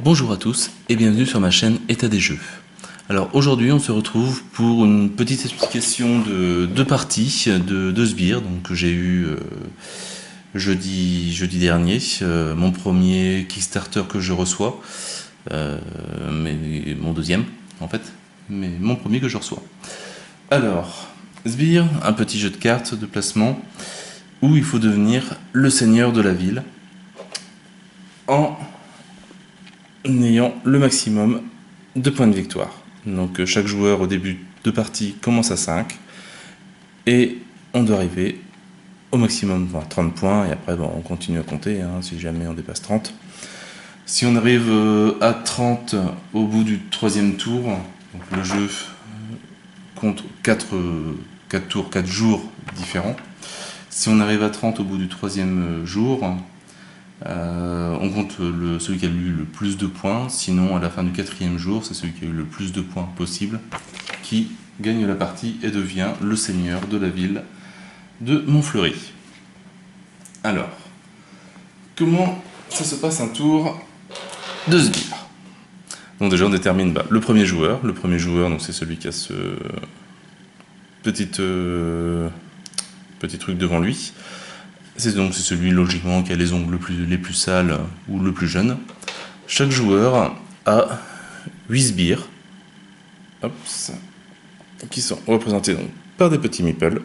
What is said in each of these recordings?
Bonjour à tous et bienvenue sur ma chaîne État des jeux. Alors aujourd'hui on se retrouve pour une petite explication de deux parties de sbires que j'ai eu jeudi dernier. Mon premier Kickstarter que je reçois, mais mon deuxième en fait, mais mon premier que je reçois. Alors, Sbire, un petit jeu de cartes de placement où il faut devenir le seigneur de la ville en ayant le maximum de points de victoire. Donc chaque joueur au début de partie commence à 5 et on doit arriver au maximum à 30 points et après on continue à compter si jamais on dépasse 30. Si on arrive à 30 au bout du troisième tour, donc le jeu compte 4 tours, 4 jours différents. Si on arrive à 30 au bout du troisième jour, on compte celui qui a eu le plus de points. Sinon, à la fin du quatrième jour, c'est celui qui a eu le plus de points possible qui gagne la partie et devient le seigneur de la ville de Montfleury. Alors, comment ça se passe un tour de sbire? Donc déjà, on détermine le premier joueur. Le premier joueur, donc c'est celui qui a ce petit truc devant lui. C'est celui logiquement qui a les ongles les plus sales ou le plus jeune. Chaque joueur a 8 sbires qui sont représentés donc par des petits meeples,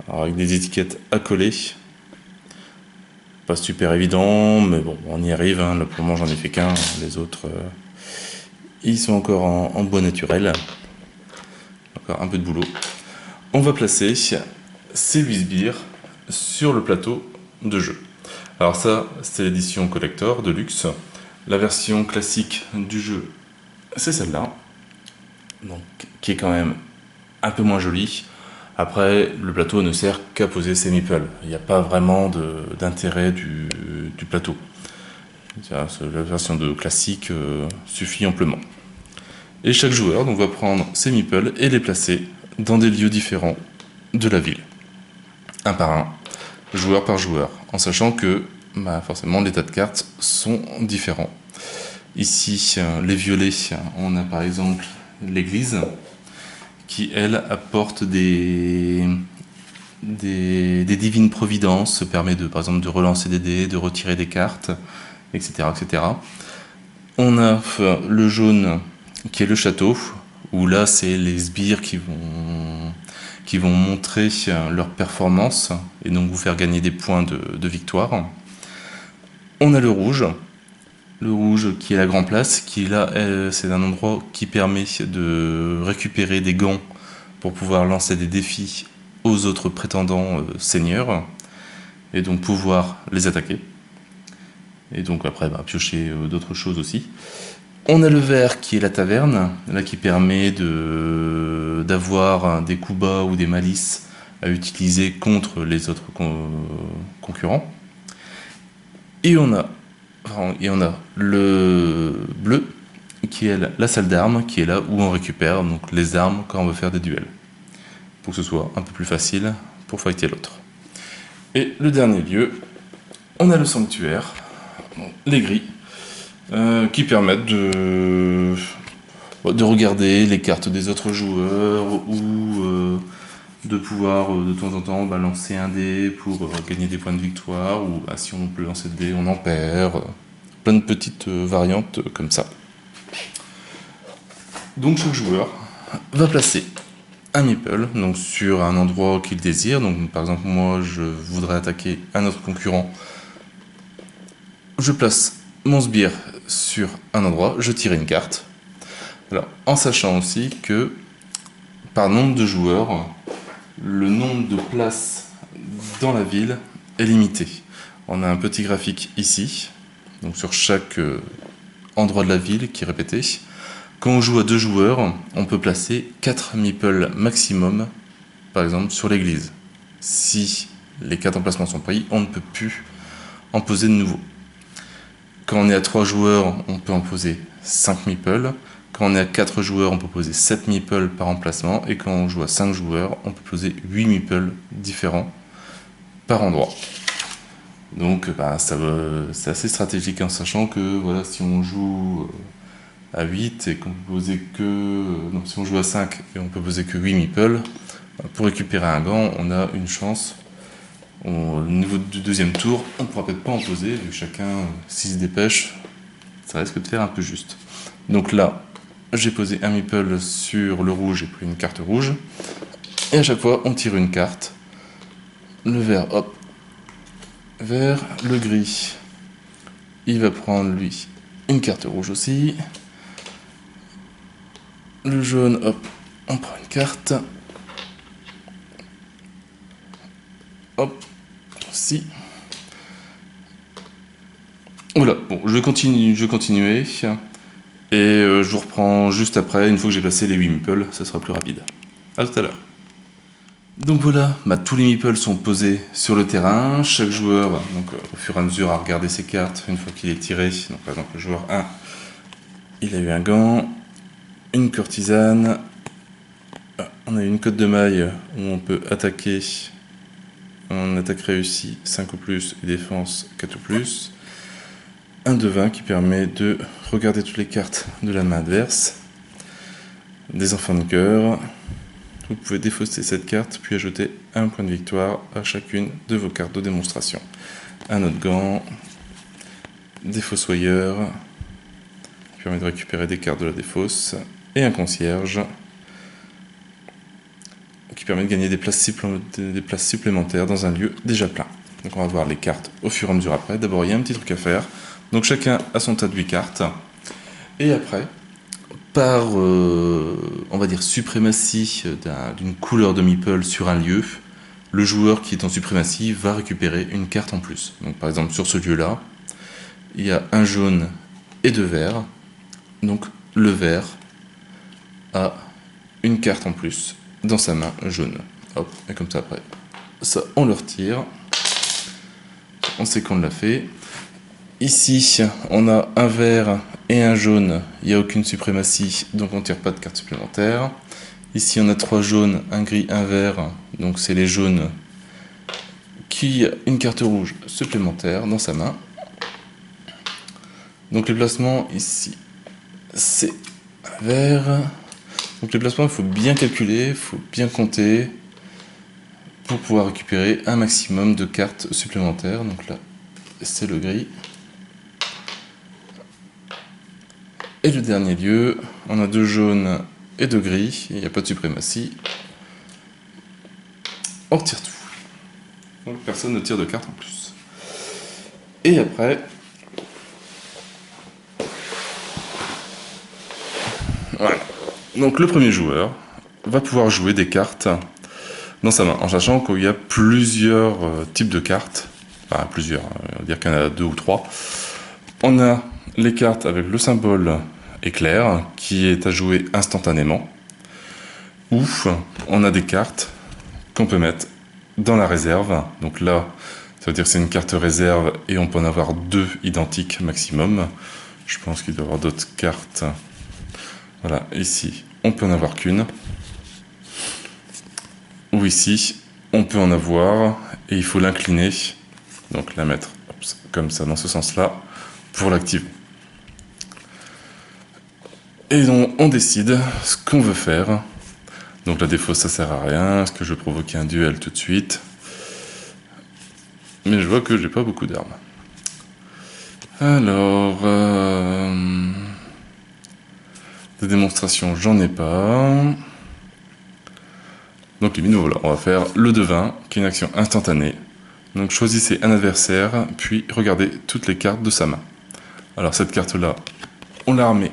alors avec des étiquettes à coller. Pas super évident, mais bon, on y arrive. Là, pour le moment, j'en ai fait qu'un. Les autres, ils sont encore en bois naturel. Encore un peu de boulot. On va placer ces 8 sbires sur le plateau de jeu. Alors ça, c'est l'édition collector de luxe. La version classique du jeu, c'est celle-là, donc qui est quand même un peu moins jolie. Après, le plateau ne sert qu'à poser ses meeples. Il n'y a pas vraiment d'intérêt du plateau. La version de classique suffit amplement. Et chaque joueur va prendre ses meeples et les placer dans des lieux différents de la ville, un par un, joueur par joueur, en sachant que forcément les tas de cartes sont différents. Ici, les violets, on a par exemple l'église qui, elle, apporte des divines providences, permet par exemple de relancer des dés, de retirer des cartes, etc. etc. On a le jaune qui est le château, où là c'est les sbires qui vont montrer leur performance et donc vous faire gagner des points de victoire. On a le rouge qui est la grande place, qui là c'est un endroit qui permet de récupérer des gants pour pouvoir lancer des défis aux autres prétendants seigneurs et donc pouvoir les attaquer. Et donc après piocher d'autres choses aussi. On a le vert qui est la taverne, là qui permet d'avoir des coups bas ou des malices à utiliser contre les autres concurrents. Et on a le bleu qui est la salle d'armes, qui est là où on récupère donc les armes quand on veut faire des duels, pour que ce soit un peu plus facile pour fighter l'autre. Et le dernier lieu, on a le sanctuaire, les grilles, qui permettent de regarder les cartes des autres joueurs ou de pouvoir de temps en temps lancer un dé pour gagner des points de victoire, ou si on peut lancer des dés on en perd, plein de petites variantes comme ça. Donc chaque joueur va placer un meeple sur un endroit qu'il désire. Donc par exemple moi je voudrais attaquer un autre concurrent, je place mon sbire sur un endroit, je tire une carte. Alors, en sachant aussi que par nombre de joueurs, le nombre de places dans la ville est limité. On a un petit graphique ici, donc sur chaque endroit de la ville qui est répété. Quand on joue à 2 joueurs, on peut placer 4 meeples maximum, par exemple sur l'église. Si les 4 emplacements sont pris, on ne peut plus en poser de nouveaux. Quand on est à 3 joueurs, on peut en poser 5 meeples. Quand on est à 4 joueurs, on peut poser 7 meeples par emplacement. Et quand on joue à 5 joueurs, on peut poser 8 meeples différents par endroit. Donc c'est assez stratégique en sachant que voilà, si on joue à 8 et qu'on peut poser que... non, si on joue à 5 et on peut poser que 8 meeples, pour récupérer un gant, on a une chance. Au niveau du deuxième tour, on ne pourra peut-être pas en poser, vu que chacun, s'il se dépêche, ça risque de faire un peu juste. Donc là, j'ai posé un meeple sur le rouge et pris une carte rouge. Et à chaque fois, on tire une carte. Le vert, hop, vert, le gris, il va prendre, lui, une carte rouge aussi. Le jaune, hop, on prend une carte. Hop, si. Voilà, bon, je vais continuer. Et je vous reprends juste après, une fois que j'ai passé les 8 meeples, ça sera plus rapide. A tout à l'heure. Donc voilà, tous les meeples sont posés sur le terrain. Chaque joueur, donc, au fur et à mesure, a regardé ses cartes une fois qu'il est tiré. Donc par exemple, le joueur 1, il a eu un gant, une courtisane. On a une cotte de maille où on peut attaquer. En attaque réussie 5 ou plus et défense 4 ou plus. Un devin qui permet de regarder toutes les cartes de la main adverse. Des enfants de cœur. Vous pouvez défausser cette carte puis ajouter un point de victoire à chacune de vos cartes de démonstration. Un autre gant. Des fossoyeurs qui permet de récupérer des cartes de la défausse. Et un concierge qui permet de gagner des places supplémentaires dans un lieu déjà plein. Donc on va voir les cartes au fur et à mesure après. D'abord, il y a un petit truc à faire. Donc chacun a son tas de 8 cartes. Et après, par, on va dire, suprématie d'une couleur de meeple sur un lieu, le joueur qui est en suprématie va récupérer une carte en plus. Donc par exemple, sur ce lieu-là, il y a un jaune et 2 verts. Donc le vert a une carte en plus dans sa main jaune. Hop, et comme ça après, ça on le retire. On sait qu'on l'a fait. Ici, on a un vert et un jaune. Il n'y a aucune suprématie, donc on ne tire pas de carte supplémentaire. Ici, on a 3 jaunes, un gris, un vert. Donc c'est les jaunes qui ont une carte rouge supplémentaire dans sa main. Donc les placements ici, c'est un vert. Donc les placements, il faut bien calculer, il faut bien compter pour pouvoir récupérer un maximum de cartes supplémentaires. Donc là, c'est le gris. Et le dernier lieu, on a 2 jaunes et 2 gris, il n'y a pas de suprématie. On retire tout. Donc personne ne tire de carte en plus. Et après, voilà. Donc le premier joueur va pouvoir jouer des cartes dans sa main, en sachant qu'il y a plusieurs types de cartes. Enfin plusieurs, on va dire qu'il y en a 2 ou 3. On a les cartes avec le symbole éclair qui est à jouer instantanément. Ou on a des cartes qu'on peut mettre dans la réserve. Donc là, ça veut dire que c'est une carte réserve et on peut en avoir 2 identiques maximum. Je pense qu'il doit y avoir d'autres cartes. Voilà, ici, on peut en avoir qu'une. Ou ici, on peut en avoir et il faut l'incliner. Donc la mettre comme ça, dans ce sens-là, pour l'activer. Et donc on décide ce qu'on veut faire. Donc la défausse, ça sert à rien. Est-ce que je veux provoquer un duel tout de suite? Mais je vois que j'ai pas beaucoup d'armes. Alors... des démonstrations, j'en ai pas. Donc les minots, voilà, on va faire le devin, qui est une action instantanée. Donc choisissez un adversaire, puis regardez toutes les cartes de sa main. Alors cette carte-là, on la remet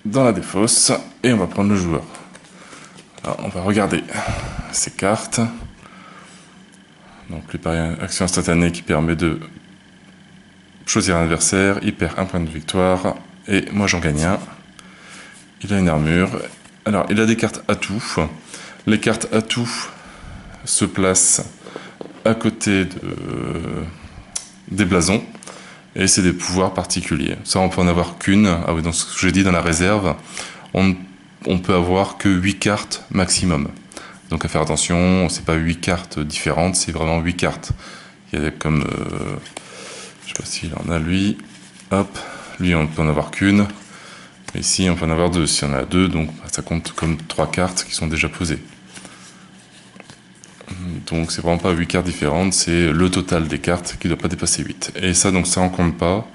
dans la défausse, et on va prendre le joueur. Alors on va regarder ces cartes. Donc action instantanée qui permet de choisir un adversaire, il perd un point de victoire, et moi j'en gagne un. Il a une armure. Alors il a des cartes atouts. Les cartes atouts se placent à côté des blasons, et c'est des pouvoirs particuliers. Ça, on peut en avoir qu'une. Ah oui, dans ce que j'ai dit, dans la réserve, on peut avoir que 8 cartes maximum. Donc à faire attention, c'est pas 8 cartes différentes, c'est vraiment 8 cartes. Il y a comme... je sais pas s'il en a lui. Hop, lui on peut en avoir qu'une. Ici on peut en avoir deux. Si on en a deux, donc ça compte comme 3 cartes qui sont déjà posées. Donc c'est vraiment pas 8 cartes différentes, c'est le total des cartes qui ne doit pas dépasser 8. Et ça, donc ça en compte pas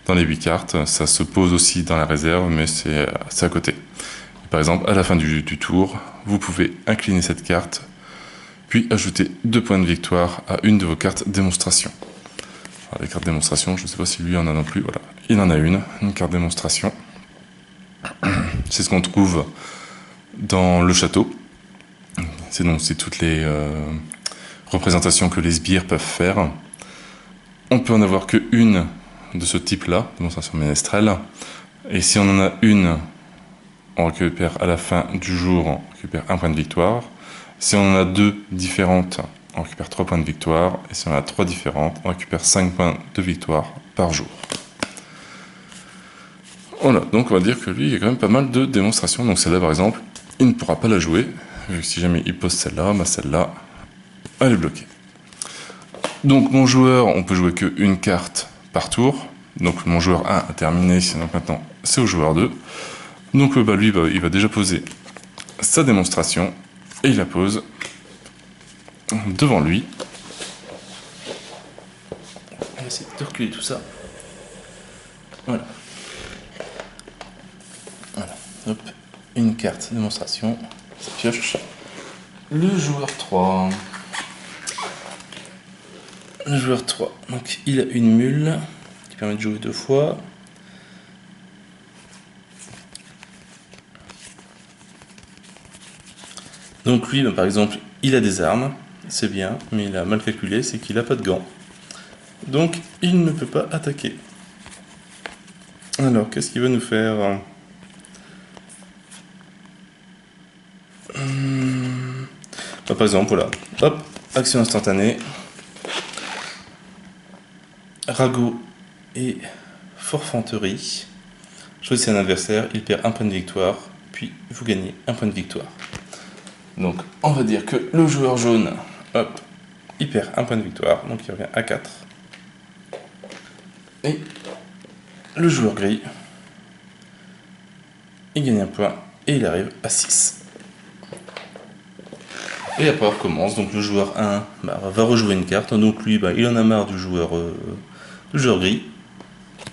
dans les 8 cartes, ça se pose aussi dans la réserve, mais c'est à côté. Par exemple, à la fin du tour, vous pouvez incliner cette carte, puis ajouter 2 points de victoire à une de vos cartes démonstration. Alors, les cartes démonstration, je ne sais pas si lui en a non plus, voilà. Il en a une carte démonstration. C'est ce qu'on trouve dans le château. C'est toutes les représentations que les sbires peuvent faire. On peut en avoir qu'une de ce type-là, démonstration ménestrelle. Et si on en a une, on récupère à la fin du jour, on récupère 1 point de victoire. Si on en a 2 différentes, on récupère 3 points de victoire. Et si on en a 3 différentes, on récupère 5 points de victoire par jour. Voilà, donc on va dire que lui, il y a quand même pas mal de démonstrations. Donc celle-là, par exemple, il ne pourra pas la jouer. Si jamais il pose celle-là, celle-là, elle est bloquée. Donc mon joueur, on peut jouer qu'une carte par tour. Donc mon joueur 1 a terminé, donc maintenant c'est au joueur 2. Donc lui, il va déjà poser sa démonstration, et il la pose devant lui. On va essayer de reculer tout ça. Voilà. Voilà. Hop. Une carte démonstration. Ça pioche. Le joueur 3. Le joueur 3. Donc il a une mule qui permet de jouer 2 fois. Donc lui, par exemple, il a des armes, c'est bien, mais il a mal calculé, c'est qu'il n'a pas de gants. Donc il ne peut pas attaquer. Alors, qu'est-ce qu'il va nous faire? Par exemple, voilà. Hop, action instantanée. Ragot et forfanterie. Choisissez un adversaire, il perd 1 point de victoire, puis vous gagnez 1 point de victoire. Donc on va dire que le joueur jaune, hop, il perd 1 point de victoire, donc il revient à 4. Et le joueur gris, il gagne 1 point et il arrive à 6. Et après on recommence, donc le joueur 1 va rejouer une carte, donc lui il en a marre du joueur gris.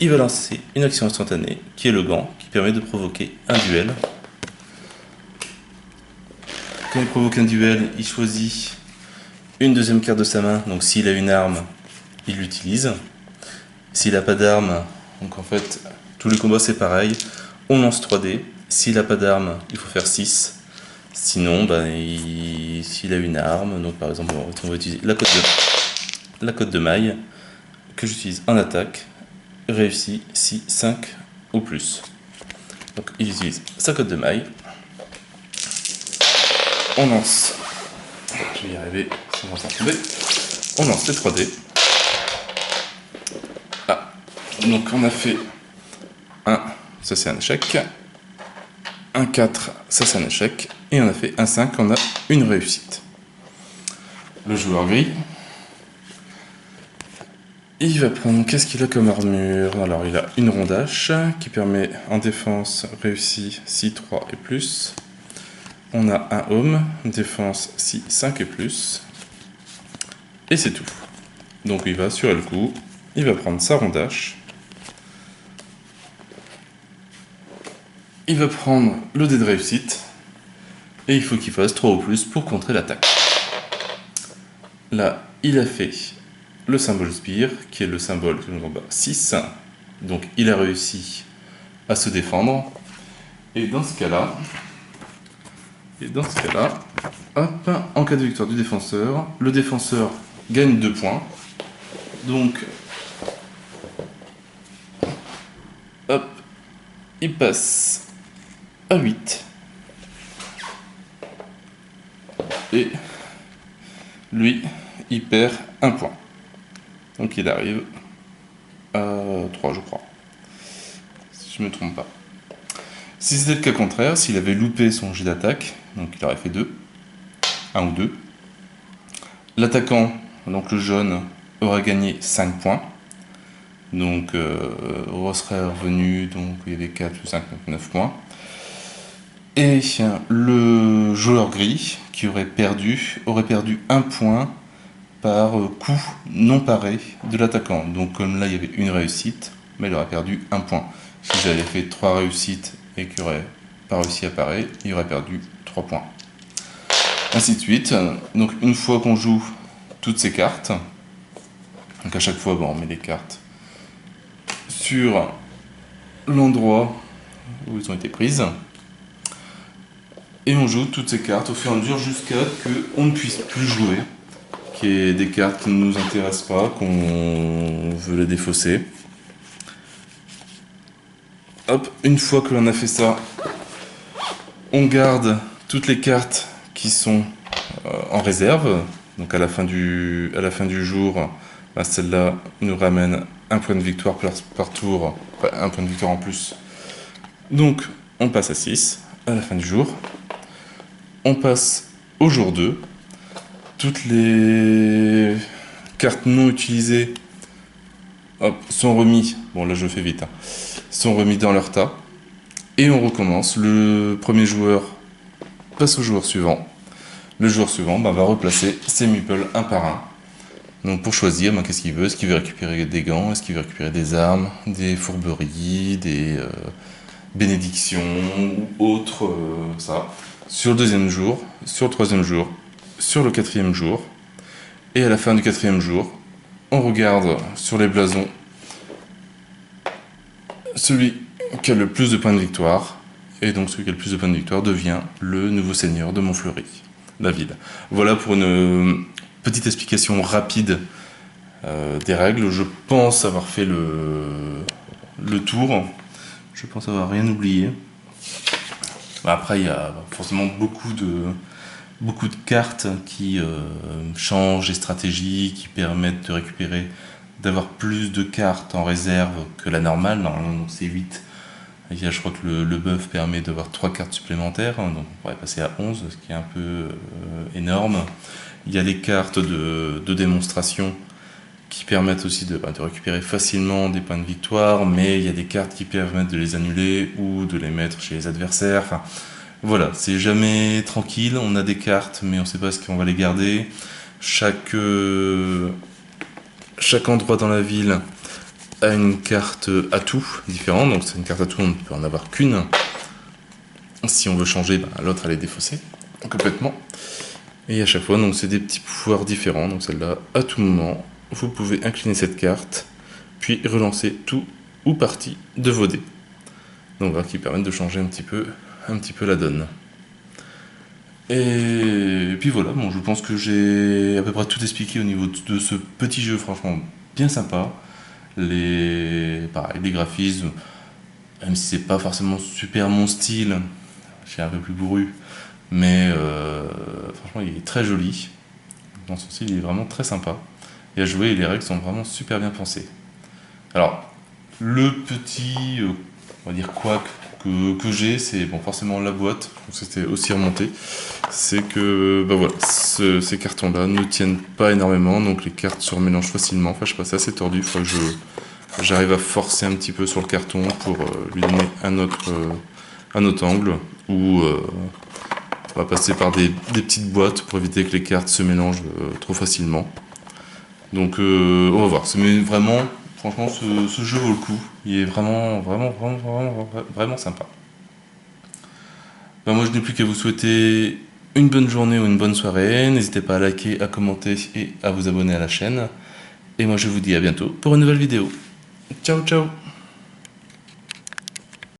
Il va lancer une action instantanée qui est le gant, qui permet de provoquer un duel. Quand il provoque un duel, il choisit une deuxième carte de sa main, donc s'il a une arme, il l'utilise. S'il n'a pas d'arme, donc en fait, tous les combats c'est pareil, on lance 3 dés. S'il n'a pas d'arme, il faut faire 6. Sinon, s'il a une arme, donc par exemple, on va utiliser la cote de maille, que j'utilise en attaque, réussit si 5 ou plus. Donc il utilise sa cote de maille. On lance, je vais y arriver sans m'en tomber. On lance les 3 dés. Ah, donc on a fait 1, ça c'est un échec. Un 4, ça c'est un échec. Et on a fait un 5, on a une réussite. Le joueur gris, il va prendre, qu'est-ce qu'il a comme armure? Alors il a une rondache qui permet en défense réussi si 3 et plus. On a un homme, défense si 5 et plus. Et c'est tout. Donc il va assurer le coup, il va prendre sa rondache. Il va prendre le dé de réussite. Et il faut qu'il fasse 3 ou plus pour contrer l'attaque. Là, il a fait le symbole sbire, qui est le symbole que nous avons 6. Donc il a réussi à se défendre. Et dans ce cas-là, hop, en cas de victoire du défenseur, le défenseur gagne 2 points. Donc, hop, il passe à 8. Et lui, il perd 1 point. Donc il arrive à 3, je crois. Si je ne me trompe pas. Si c'était le cas contraire, s'il avait loupé son jet d'attaque, donc il aurait fait 2. 1 ou 2. L'attaquant, donc le jaune, aura gagné 5 points. Donc serait revenu, donc il y avait 4 ou 5, 9 points. Et le joueur gris, qui aurait perdu 1 point par coup non paré de l'attaquant. Donc comme là il y avait une réussite, mais il aurait perdu 1 point. Si j'avais fait 3 réussites et qu'il n'aurait pas réussi à parer, il aurait perdu 3 points. Ainsi de suite. Donc une fois qu'on joue toutes ces cartes, donc à chaque fois on met les cartes sur l'endroit où elles ont été prises, et on joue toutes ces cartes au fur et à mesure jusqu'à ce qu'on ne puisse plus jouer, qu'il y ait des cartes qui ne nous intéressent pas, qu'on veut les défausser. Hop, une fois que l'on a fait ça, on garde toutes les cartes qui sont en réserve. Donc à la fin du jour, celle-là nous ramène un point de victoire par tour, un point de victoire en plus. Donc on passe à 6 à la fin du jour. On passe au jour 2. Toutes les cartes non utilisées sont remises. Bon là je fais vite. Sont remis dans leur tas. Et on recommence. Le premier joueur passe au joueur suivant. Le joueur suivant va replacer ses meeples un par un. Donc pour choisir qu'est-ce qu'il veut. Est-ce qu'il veut récupérer des gants? Est-ce qu'il veut récupérer des armes? Des fourberies? Des bénédictions? Ou autre ça. Sur le deuxième jour. Sur le troisième jour. Sur le quatrième jour. Et à la fin du quatrième jour, on regarde sur les blasons celui qui a le plus de points de victoire. Et donc celui qui a le plus de points de victoire devient le nouveau seigneur de Montfleury, la ville. Voilà pour une petite explication rapide des règles. Je pense avoir fait le tour. Je pense avoir rien oublié. Après, il y a forcément beaucoup de cartes qui changent les stratégies, qui permettent de récupérer, d'avoir plus de cartes en réserve que la normale. Normalement, c'est 8. Je crois que le buff permet d'avoir 3 cartes supplémentaires, donc on pourrait passer à 11, ce qui est un peu énorme. Il y a les cartes de démonstration qui permettent aussi de récupérer facilement des points de victoire, mais il y a des cartes qui permettent de les annuler ou de les mettre chez les adversaires. Enfin, voilà, c'est jamais tranquille, on a des cartes, mais on ne sait pas ce qu'on va les garder. Chaque endroit dans la ville a une carte atout différente, donc c'est une carte atout, on ne peut en avoir qu'une. Si on veut changer, l'autre elle est défaussée complètement. Et à chaque fois, donc c'est des petits pouvoirs différents. Donc celle-là, à tout moment, vous pouvez incliner cette carte, puis relancer tout ou partie de vos dés. Donc voilà, qui permettent de changer un petit peu la donne. Et puis voilà, je pense que j'ai à peu près tout expliqué au niveau de ce petit jeu, franchement bien sympa. Les graphismes, même si c'est pas forcément super mon style, je suis un peu plus bourru, mais franchement il est très joli. Dans son style, il est vraiment très sympa. Et à jouer, et les règles sont vraiment super bien pensées. Alors, le petit, on va dire couac que j'ai, c'est forcément la boîte, c'était aussi remonté, c'est que voilà, ces cartons-là ne tiennent pas énormément, donc les cartes se remélangent facilement. Enfin, je sais pas, c'est assez tordu, il faut que j'arrive à forcer un petit peu sur le carton pour lui donner un autre angle, ou on va passer par des petites boîtes pour éviter que les cartes se mélangent trop facilement. Donc on va voir, mais vraiment, franchement ce jeu vaut le coup, il est vraiment sympa. Moi je n'ai plus qu'à vous souhaiter une bonne journée ou une bonne soirée, n'hésitez pas à liker, à commenter et à vous abonner à la chaîne. Et moi je vous dis à bientôt pour une nouvelle vidéo. Ciao ciao.